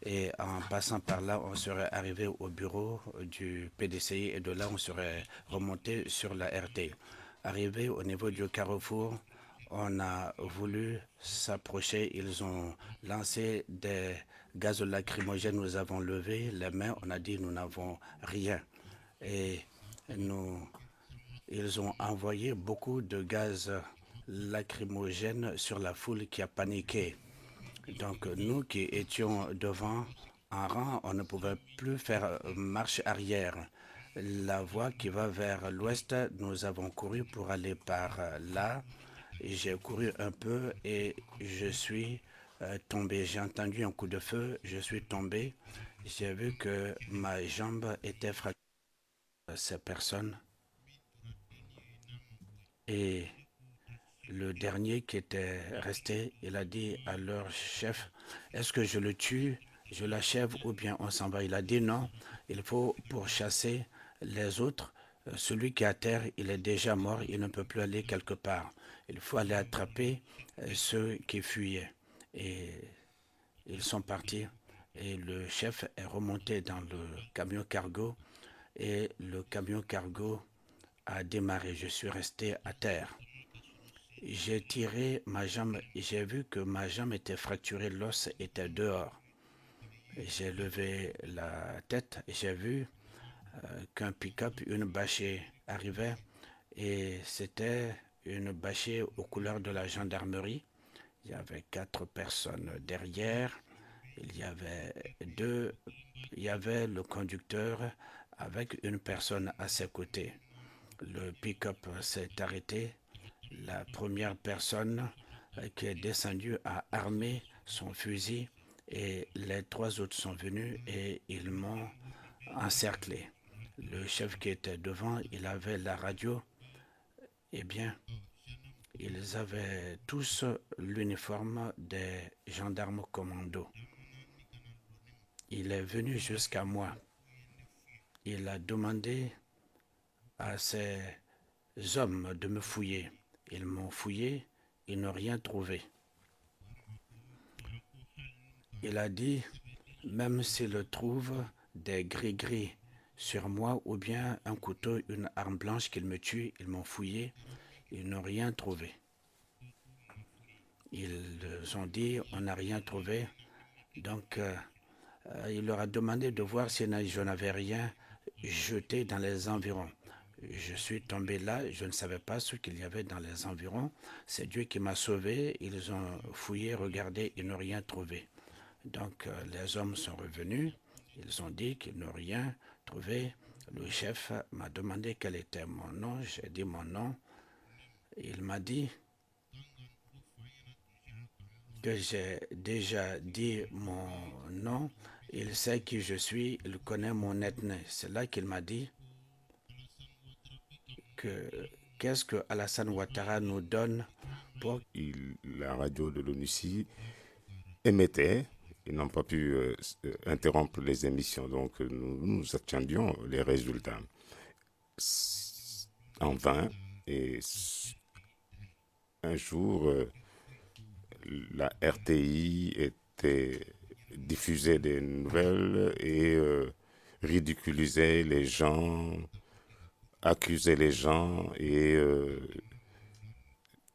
Speaker 3: Et en passant par là, on serait arrivé au bureau du PDCI et de là, on serait remonté sur la RT. Arrivé au niveau du carrefour, on a voulu s'approcher. Ils ont lancé des gaz lacrymogènes. Nous avons levé les mains. On a dit nous n'avons rien. Et ils ont envoyé beaucoup de gaz lacrymogènes sur la foule qui a paniqué. Donc nous qui étions devant en rang, on ne pouvait plus faire marche arrière. La voie qui va vers l'ouest, nous avons couru pour aller par là. J'ai couru un peu et je suis tombé. J'ai entendu un coup de feu, je suis tombé. J'ai vu que ma jambe était fracturée. Ces personnes. Et le dernier qui était resté, il a dit à leur chef, est-ce que je le tue, je l'achève ou bien on s'en va? Il a dit non, il faut pourchasser les autres. Celui qui est à terre, il est déjà mort, il ne peut plus aller quelque part. Il faut aller attraper ceux qui fuyaient. Et ils sont partis. Et le chef est remonté dans le camion cargo et le camion cargo a démarré. Je suis resté à terre. J'ai tiré ma jambe et j'ai vu que ma jambe était fracturée, l'os était dehors. J'ai levé la tête et j'ai vu qu'un pick-up, une bâchée arrivait et c'était une bâchée aux couleurs de la gendarmerie. Il y avait 4 personnes derrière. Il y avait le conducteur avec une personne à ses côtés. Le pick-up s'est arrêté. La première personne qui est descendue a armé son fusil et les 3 autres sont venus et ils m'ont encerclé. Le chef qui était devant, il avait la radio. Eh bien, ils avaient tous l'uniforme des gendarmes commando. Il est venu jusqu'à moi. Il a demandé à ces hommes de me fouiller. Ils m'ont fouillé, ils n'ont rien trouvé. Il a dit, même s'ils trouvent des gris-gris sur moi ou bien un couteau, une arme blanche qu'ils me tuent, ils m'ont fouillé, ils n'ont rien trouvé. Ils ont dit, on n'a rien trouvé. Donc, il leur a demandé de voir si je n'avais rien jeté dans les environs. Je suis tombé là, je ne savais pas ce qu'il y avait dans les environs. C'est Dieu qui m'a sauvé. Ils ont fouillé, regardé, ils n'ont rien trouvé. Donc les hommes sont revenus, ils ont dit qu'ils n'ont rien trouvé. Le chef m'a demandé quel était mon nom, j'ai dit mon nom. Il m'a dit que j'ai déjà dit mon nom. Il sait qui je suis, il connaît mon ethnie. C'est là qu'il m'a dit qu'est-ce que Alassane Ouattara nous donne pour...
Speaker 6: La radio de l'ONUCI émettaient. Ils n'ont pas pu interrompre les émissions, donc nous attendions les résultats en vain. Et un jour, la RTI diffusait des nouvelles et ridiculisait les gens, accusait les gens et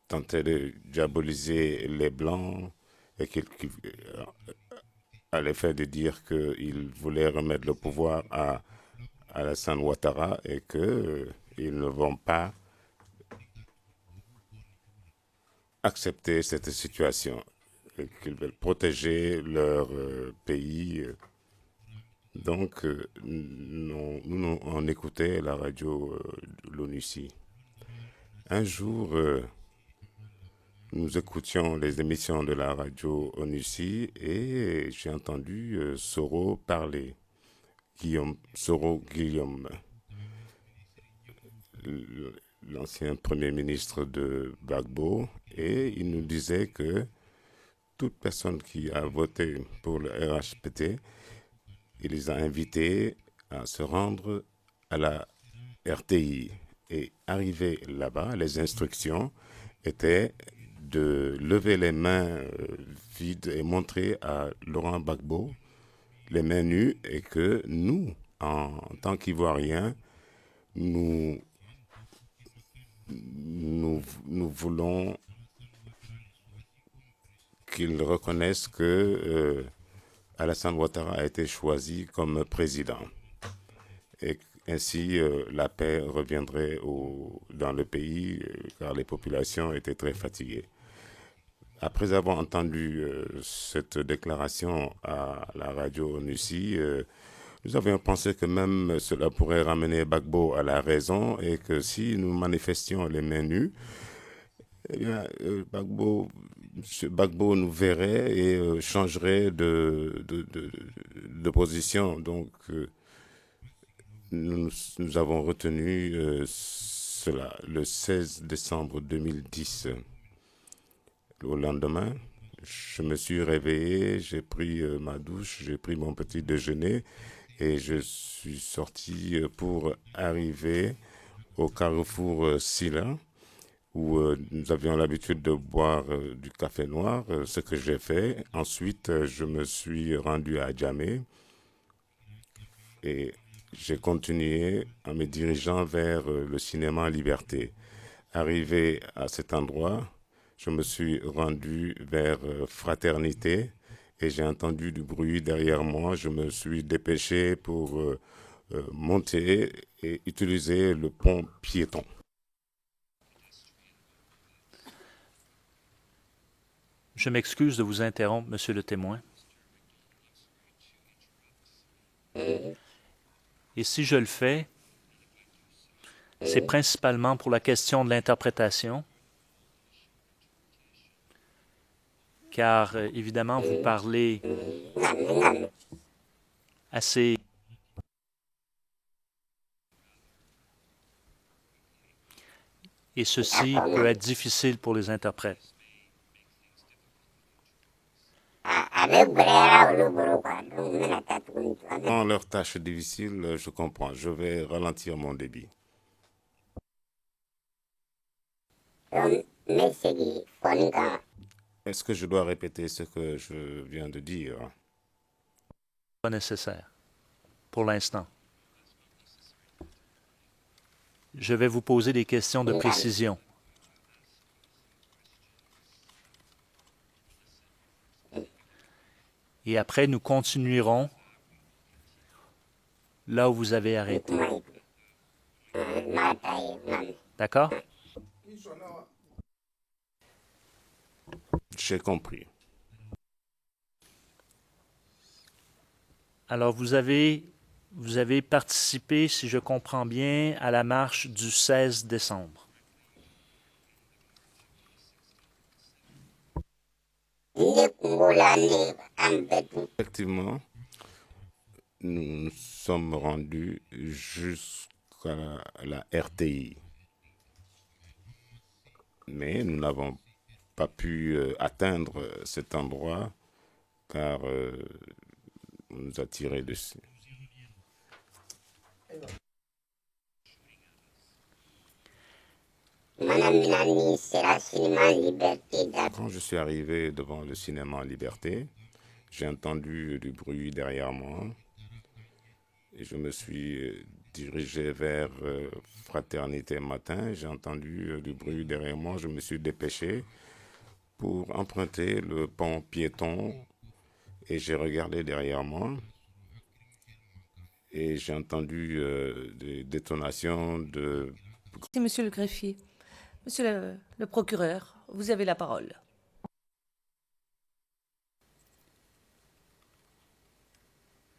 Speaker 6: tentait de diaboliser les Blancs et à l'effet de dire qu'il voulait remettre le pouvoir à Alassane Ouattara et qu'ils ne vont pas accepter cette situation, et qu'ils veulent protéger leur pays. Donc, on écoutait la radio l'ONUCI. Un jour, nous écoutions les émissions de la radio ONUCI et j'ai entendu Soro parler. Soro Guillaume, l'ancien premier ministre de Gbagbo, et il nous disait que toute personne qui a voté pour le RHPT, il les a invités à se rendre à la RTI. Et arrivé là-bas, les instructions étaient de lever les mains vides et montrer à Laurent Gbagbo les mains nues et que nous, en tant qu'Ivoiriens, nous voulons qu'ils reconnaissent que Alassane Ouattara a été choisi comme président. Et ainsi, la paix reviendrait dans le pays, car les populations étaient très fatiguées. Après avoir entendu cette déclaration à la radio ONUCI, nous avions pensé que même cela pourrait ramener Gbagbo à la raison et que si nous manifestions les mains nues, eh bien, Gbagbo nous verrait et changerait de position. Donc, nous avons retenu cela le 16 décembre 2010. Au lendemain, je me suis réveillé, j'ai pris ma douche, j'ai pris mon petit déjeuner et je suis sorti pour arriver au carrefour Silla, où nous avions l'habitude de boire du café noir, ce que j'ai fait. Ensuite, je me suis rendu à Djamé et j'ai continué en me dirigeant vers le cinéma Liberté. Arrivé à cet endroit, je me suis rendu vers Fraternité et j'ai entendu du bruit derrière moi. Je me suis dépêché pour monter et utiliser le pont piéton.
Speaker 2: Je m'excuse de vous interrompre, monsieur le témoin. Et si je le fais, c'est principalement pour la question de l'interprétation, car évidemment, vous parlez assez... Et ceci peut être difficile pour les interprètes.
Speaker 6: Dans leurs tâches difficiles, je comprends. Je vais ralentir mon débit. Est-ce que je dois répéter ce que je viens de dire?
Speaker 2: Pas nécessaire, pour l'instant. Je vais vous poser des questions de précision. Et après, nous continuerons là où vous avez arrêté. D'accord?
Speaker 6: J'ai compris.
Speaker 2: Alors, vous avez participé, si je comprends bien, à la marche du 16 décembre.
Speaker 6: Effectivement, nous nous sommes rendus jusqu'à la RTI. Mais nous n'avons pas pu atteindre cet endroit car on nous a tiré dessus.
Speaker 7: Madame Nani, c'est la cinéma Liberté.
Speaker 6: Quand je suis arrivé devant le cinéma Liberté, j'ai entendu du bruit derrière moi et je me suis dirigé vers Fraternité Matin. J'ai entendu du bruit derrière moi, je me suis dépêché pour emprunter le pont piéton et j'ai regardé derrière moi et j'ai entendu des détonations de...
Speaker 1: Merci, monsieur le greffier. Monsieur le procureur, vous avez la parole.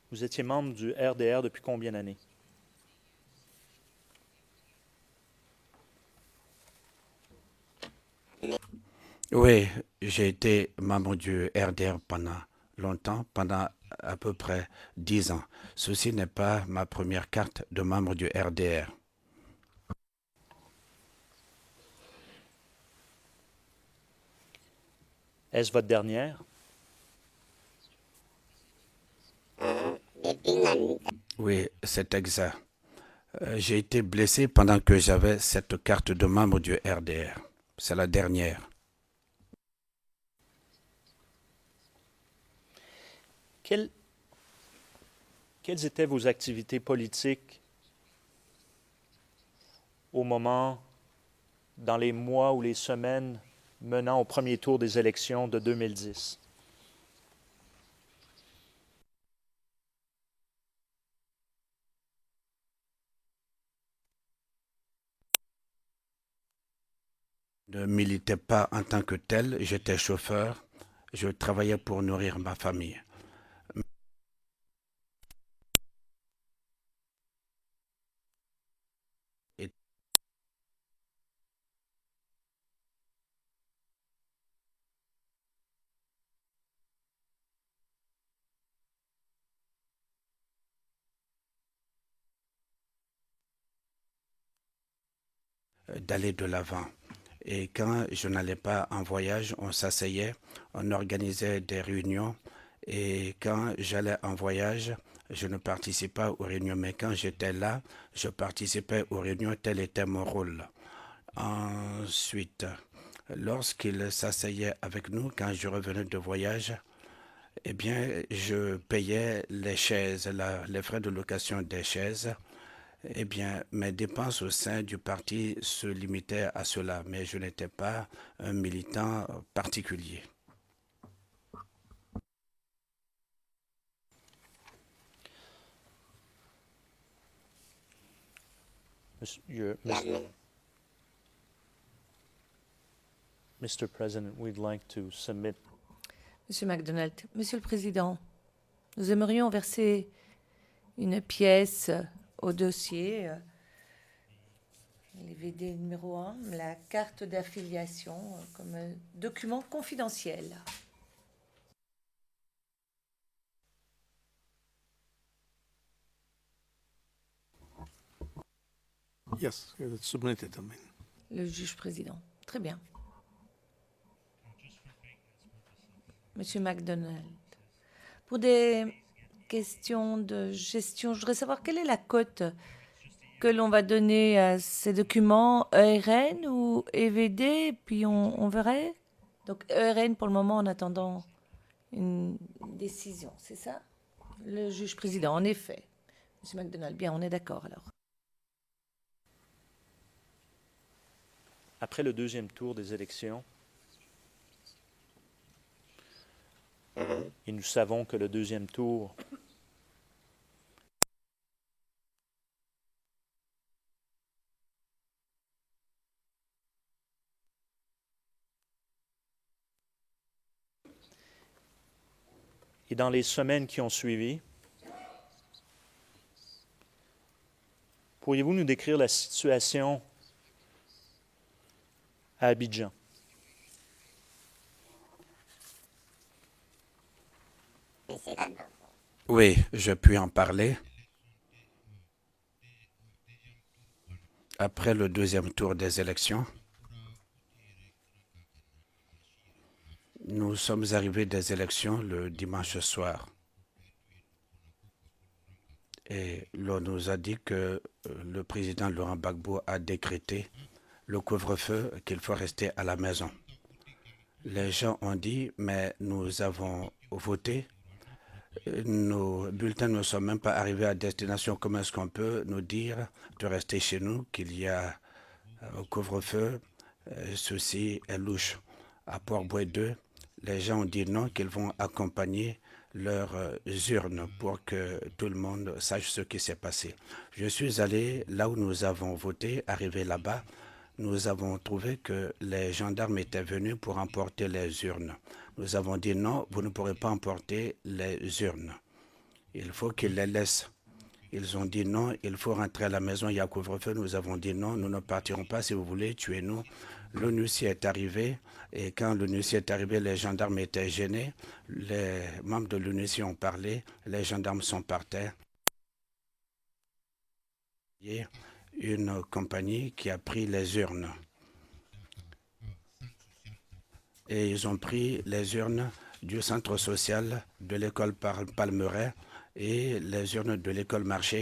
Speaker 2: Vous étiez membre du RDR depuis combien d'années?
Speaker 3: Oui, j'ai été membre du RDR pendant longtemps, pendant à peu près 10 ans. Ceci n'est pas ma première carte de membre du RDR.
Speaker 2: Est-ce votre dernière?
Speaker 7: Depuis Nani.
Speaker 3: Oui, c'est exact. J'ai été blessé pendant que j'avais cette carte de membre du RDR. C'est la dernière.
Speaker 2: Quelles étaient vos activités politiques au moment, dans les mois ou les semaines menant au premier tour des élections de 2010?
Speaker 3: Je ne militais pas en tant que tel, j'étais chauffeur, je travaillais pour nourrir ma famille. Et d'aller de l'avant. Et quand je n'allais pas en voyage, on s'asseyait, on organisait des réunions. Et quand j'allais en voyage, je ne participais pas aux réunions. Mais quand j'étais là, je participais aux réunions, tel était mon rôle. Ensuite, lorsqu'il s'asseyait avec nous, quand je revenais de voyage, eh bien, je payais les chaises, les frais de location des chaises. Eh bien, mes dépenses au sein du parti se limitaient à cela, mais je n'étais pas un militant particulier.
Speaker 2: Mr. President, we'd like to submit.
Speaker 1: Monsieur MacDonald, Monsieur le Président, nous aimerions verser une pièce au dossier, les VD numéro 1, la carte d'affiliation comme document confidentiel.
Speaker 4: Yes, it's submitted. I mean.
Speaker 1: Le juge président. Très bien. Monsieur MacDonald, pour des questions de gestion, je voudrais savoir quelle est la cote que l'on va donner à ces documents, ERN ou EVD, puis on verrait. Donc ERN pour le moment en attendant une décision, c'est ça? Le juge président, en effet. Monsieur MacDonald, bien, on est d'accord alors.
Speaker 2: Après le deuxième tour des élections, et nous savons que le deuxième tour et dans les semaines qui ont suivi, pourriez-vous nous décrire la situation à Abidjan?
Speaker 3: Oui, je puis en parler. Après le deuxième tour des élections, Nous sommes arrivés des élections le dimanche soir. Et l'on nous a dit que le président Laurent Gbagbo a décrété le couvre-feu, qu'il faut rester à la maison. Les gens ont dit, mais nous avons voté, nos bulletins ne sont même pas arrivés à destination. Comment est-ce qu'on peut nous dire de rester chez nous, qu'il y a un couvre-feu? Ceci est louche. À Port-Bouet 2, les gens ont dit non, qu'ils vont accompagner leurs urnes pour que tout le monde sache ce qui s'est passé. Je suis allé là où nous avons voté, arrivé là-bas. Nous avons trouvé que les gendarmes étaient venus pour emporter les urnes. Nous avons dit non, vous ne pourrez pas emporter les urnes. Il faut qu'ils les laissent. Ils ont dit non, il faut rentrer à la maison, il y a couvre-feu. Nous avons dit non, nous ne partirons pas, si vous voulez, tuez-nous. L'ONUCI est arrivé et quand l'ONUCI est arrivé, les gendarmes étaient gênés. Les membres de l'ONUCI ont parlé, les gendarmes sont par terre. Une compagnie qui a pris les urnes. Et ils ont pris les urnes du centre social de l'école Palmeret et les urnes de l'école Marché.